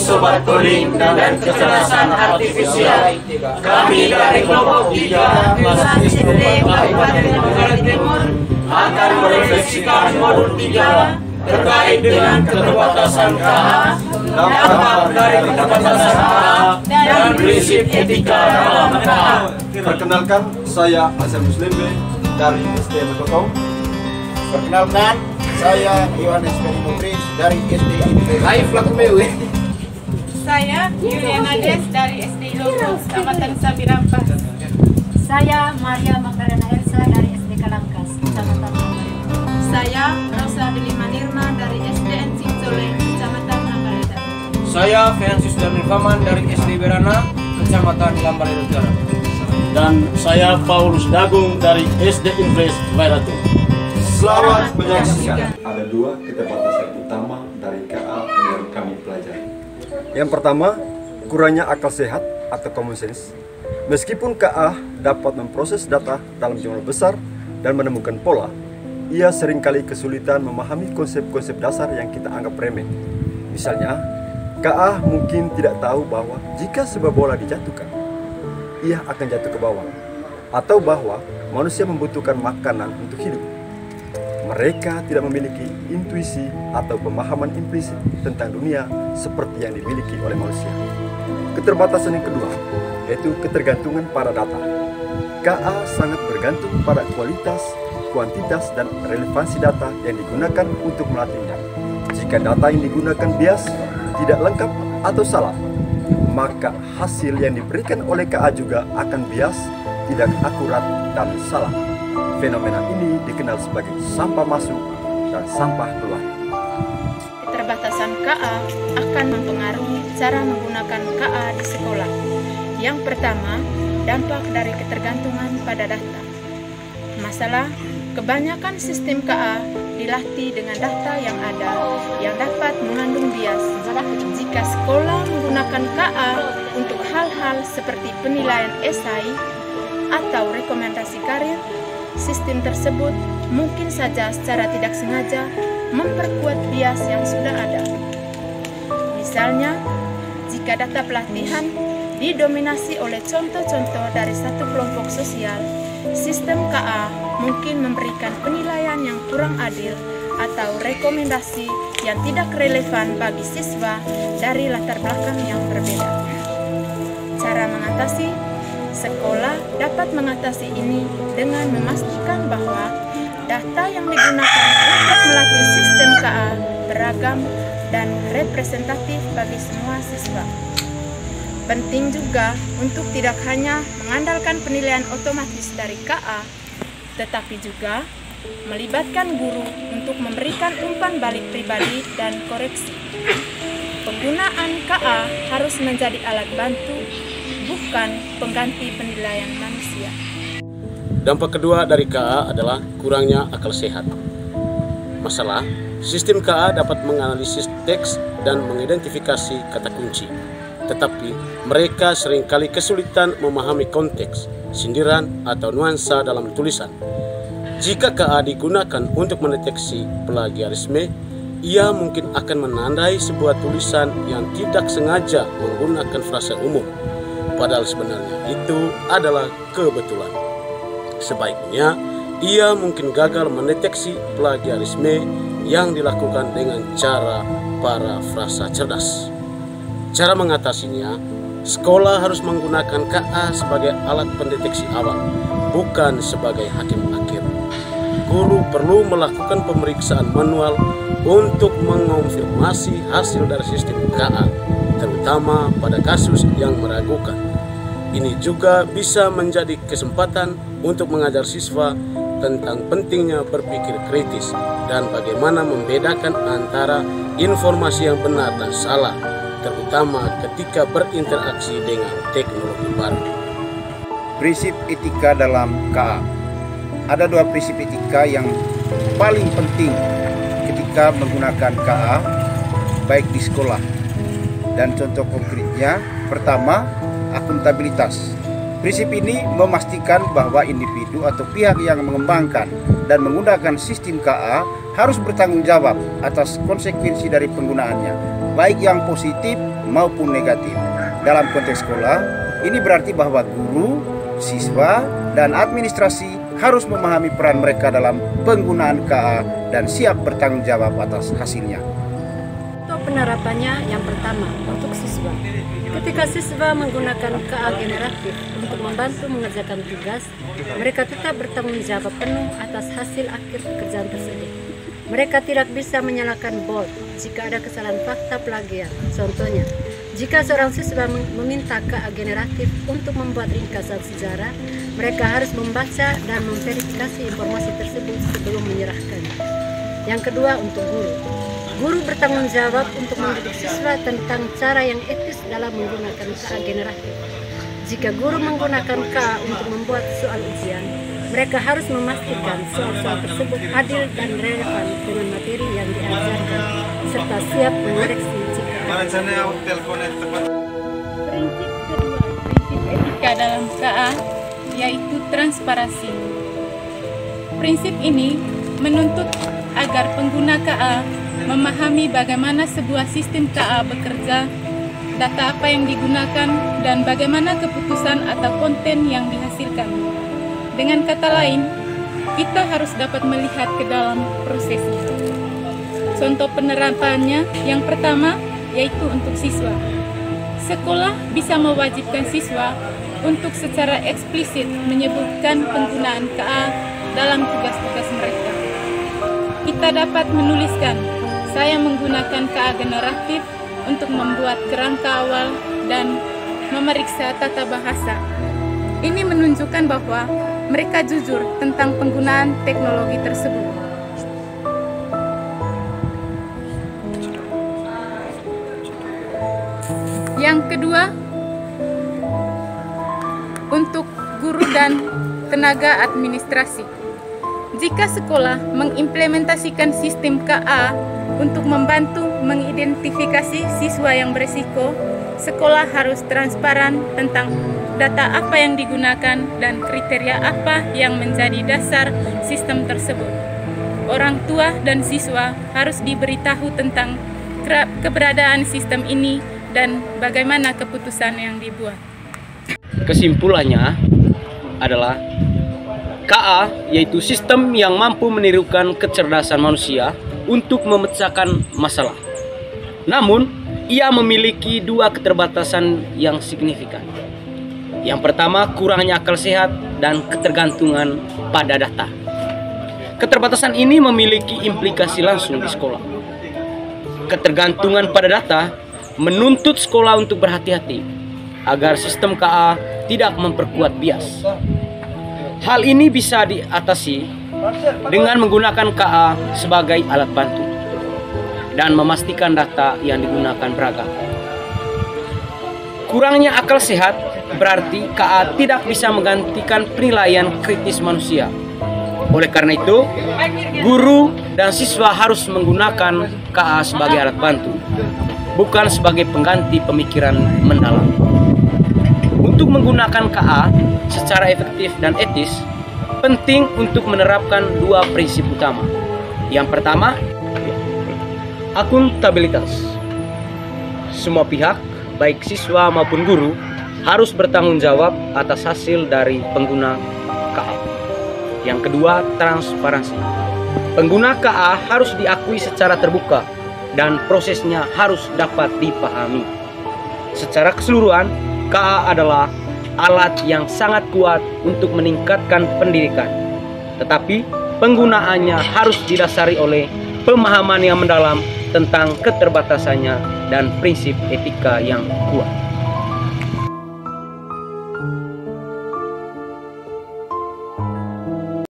Sobat Coding dan Kecerdasan Artifisial. Kami dari kelompok 3 Mahasiswa Kabupaten Tenggara Timur akan merefleksikan modul 3 terkait dengan keterbatasan KA, dampak dari keterbatasan KA, dan prinsip etika dalam KA. Perkenalkan, saya Hasan Muslimbe dari SD Mekotong. Perkenalkan, saya Yohanes Mubris dari SD Indonesia. Hai Flakmewe. Saya Juliana Des dari SD Logo, Kecamatan Sabirampas. Saya Maria Magdalena Elsa dari SD Kalangkas, Kecamatan Nakaleda. Saya Rosa Delima Nirma dari SDN Cincole, Kecamatan Nakaleda. Saya Francis Darnilfaman dari SD Berana, Kecamatan Lambaleda Utara. Dan saya Paulus Dagung dari SD Invest Wairatu. Selamat menyaksikan. Ada 2 keterbatasan utama dari KA yang kami pelajari. Yang pertama, kurangnya akal sehat atau common sense. Meskipun KA dapat memproses data dalam jumlah besar dan menemukan pola, ia seringkali kesulitan memahami konsep-konsep dasar yang kita anggap remeh. Misalnya, KA mungkin tidak tahu bahwa jika sebuah bola dijatuhkan, ia akan jatuh ke bawah, atau bahwa manusia membutuhkan makanan untuk hidup. Mereka tidak memiliki intuisi atau pemahaman implisit tentang dunia seperti yang dimiliki oleh manusia. Keterbatasan yang kedua, yaitu ketergantungan pada data. KA sangat bergantung pada kualitas, kuantitas, dan relevansi data yang digunakan untuk melatihnya. Jika data yang digunakan bias, tidak lengkap, atau salah, maka hasil yang diberikan oleh KA juga akan bias, tidak akurat, dan salah. Fenomena ini dikenal sebagai sampah masuk dan sampah keluar. Keterbatasan KA akan mempengaruhi cara menggunakan KA di sekolah. Yang pertama, dampak dari ketergantungan pada data. Masalah, kebanyakan sistem KA dilatih dengan data yang ada yang dapat mengandung bias. Jika sekolah menggunakan KA untuk hal-hal seperti penilaian esai atau rekomendasi karir, sistem tersebut mungkin saja secara tidak sengaja memperkuat bias yang sudah ada. Misalnya, jika data pelatihan didominasi oleh contoh-contoh dari satu kelompok sosial, sistem KA mungkin memberikan penilaian yang kurang adil atau rekomendasi yang tidak relevan bagi siswa dari latar belakang yang berbeda. Cara mengatasi: sekolah dapat mengatasi ini dengan memastikan bahwa data yang digunakan untuk melatih sistem KA beragam dan representatif bagi semua siswa. Penting juga untuk tidak hanya mengandalkan penilaian otomatis dari KA, tetapi juga melibatkan guru untuk memberikan umpan balik pribadi dan koreksi. Penggunaan KA harus menjadi alat bantu, bukan pengganti penilaian manusia. Dampak kedua dari KA adalah kurangnya akal sehat. Masalah, sistem KA dapat menganalisis teks dan mengidentifikasi kata kunci. Tetapi mereka seringkali kesulitan memahami konteks, sindiran, atau nuansa dalam tulisan. Jika KA digunakan untuk mendeteksi plagiarisme, ia mungkin akan menandai sebuah tulisan yang tidak sengaja menggunakan frasa umum, padahal sebenarnya itu adalah kebetulan. Sebaiknya, ia mungkin gagal mendeteksi plagiarisme yang dilakukan dengan cara parafrasa cerdas. Cara mengatasinya, sekolah harus menggunakan KA sebagai alat pendeteksi awal, bukan sebagai hakim akhir. Guru perlu melakukan pemeriksaan manual untuk mengonfirmasi hasil dari sistem KA, terutama pada kasus yang meragukan. Ini juga bisa menjadi kesempatan untuk mengajar siswa tentang pentingnya berpikir kritis dan bagaimana membedakan antara informasi yang benar dan salah, terutama ketika berinteraksi dengan teknologi baru. Prinsip etika dalam KA. Ada 2 prinsip etika yang paling penting ketika menggunakan KA, baik di sekolah. Dan contoh konkretnya, pertama, akuntabilitas. Prinsip ini memastikan bahwa individu atau pihak yang mengembangkan dan menggunakan sistem KA harus bertanggung jawab atas konsekuensi dari penggunaannya, baik yang positif maupun negatif. Dalam konteks sekolah, ini berarti bahwa guru, siswa, dan administrasi harus memahami peran mereka dalam penggunaan KA dan siap bertanggung jawab atas hasilnya. Untuk penerapannya, yang pertama, untuk siswa. Ketika siswa menggunakan KA generatif untuk membantu mengerjakan tugas, mereka tetap bertanggung jawab penuh atas hasil akhir pekerjaan tersebut. Mereka tidak bisa menyalakan bold jika ada kesalahan fakta plagiat. Contohnya, jika seorang siswa meminta KA generatif untuk membuat ringkasan sejarah, mereka harus membaca dan memverifikasi informasi tersebut sebelum menyerahkannya. Yang kedua, untuk guru. Guru bertanggung jawab untuk mendidik siswa tentang cara yang etis dalam menggunakan KA generatif. Jika guru menggunakan KA untuk membuat soal ujian, mereka harus memastikan soal-soal tersebut adil dan relevan dengan materi yang diajarkan, serta siap mengoreksi jika ada. Prinsip kedua, prinsip etika dalam KA, yaitu transparansi. Prinsip ini menuntut agar pengguna KA memahami bagaimana sebuah sistem KA bekerja, data apa yang digunakan, dan bagaimana keputusan atau konten yang dihasilkan. Dengan kata lain, kita harus dapat melihat ke dalam prosesnya. Contoh penerapannya, yang pertama, yaitu untuk siswa. Sekolah bisa mewajibkan siswa untuk secara eksplisit menyebutkan penggunaan KA dalam tugas-tugas mereka. Kita dapat menuliskan, saya menggunakan KA generatif untuk membuat kerangka awal dan memeriksa tata bahasa. Ini menunjukkan bahwa mereka jujur tentang penggunaan teknologi tersebut. Yang kedua, untuk guru dan tenaga administrasi. Jika sekolah mengimplementasikan sistem KA untuk membantu mengidentifikasi siswa yang berisiko, sekolah harus transparan tentang data apa yang digunakan dan kriteria apa yang menjadi dasar sistem tersebut. Orang tua dan siswa harus diberitahu tentang keberadaan sistem ini dan bagaimana keputusan yang dibuat. Kesimpulannya adalah KA yaitu sistem yang mampu menirukan kecerdasan manusia untuk memecahkan masalah. Namun, ia memiliki dua keterbatasan yang signifikan. Yang pertama, kurangnya akal sehat dan ketergantungan pada data. Keterbatasan ini memiliki implikasi langsung di sekolah. Ketergantungan pada data menuntut sekolah untuk berhati-hati agar sistem KA tidak memperkuat bias. Hal ini bisa diatasi dengan menggunakan KA sebagai alat bantu dan memastikan data yang digunakan beragam. Kurangnya akal sehat berarti KA tidak bisa menggantikan penilaian kritis manusia. Oleh karena itu, guru dan siswa harus menggunakan KA sebagai alat bantu, bukan sebagai pengganti pemikiran mendalam. Untuk menggunakan KA secara efektif dan etis, penting untuk menerapkan dua prinsip utama. Yang pertama, akuntabilitas. Semua pihak, baik siswa maupun guru, harus bertanggung jawab atas hasil dari pengguna KA. Yang kedua, transparansi. Pengguna KA harus diakui secara terbuka dan prosesnya harus dapat dipahami. Secara keseluruhan, KA adalah alat yang sangat kuat untuk meningkatkan pendidikan. Tetapi penggunaannya harus didasari oleh pemahaman yang mendalam tentang keterbatasannya dan prinsip etika yang kuat.